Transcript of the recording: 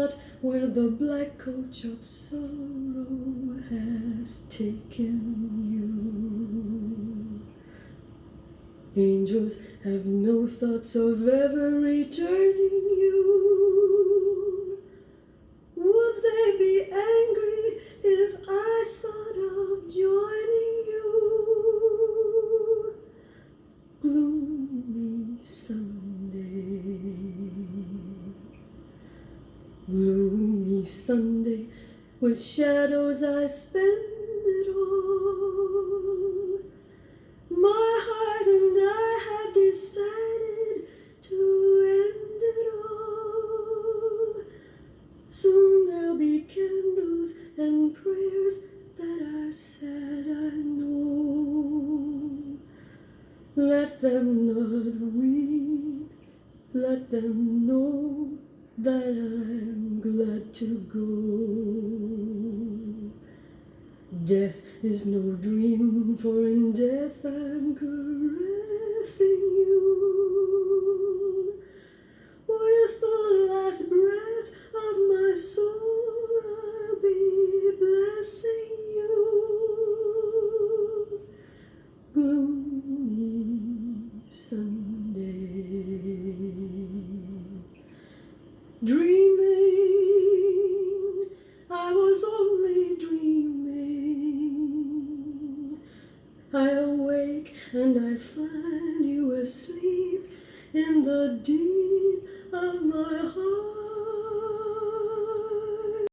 not where the black coach of sorrow has taken you. Angels have no thoughts of ever returning you. Would they be angry if I thought of joining you? Gloomy Sunday, with shadows I spend it all. My heart and I have decided to end it all. Soon there'll be candles and prayers that are sad, I know. Let them not weep, let them know that I'm glad to go. Death is no dream, for in death I'm caressing you with the last breath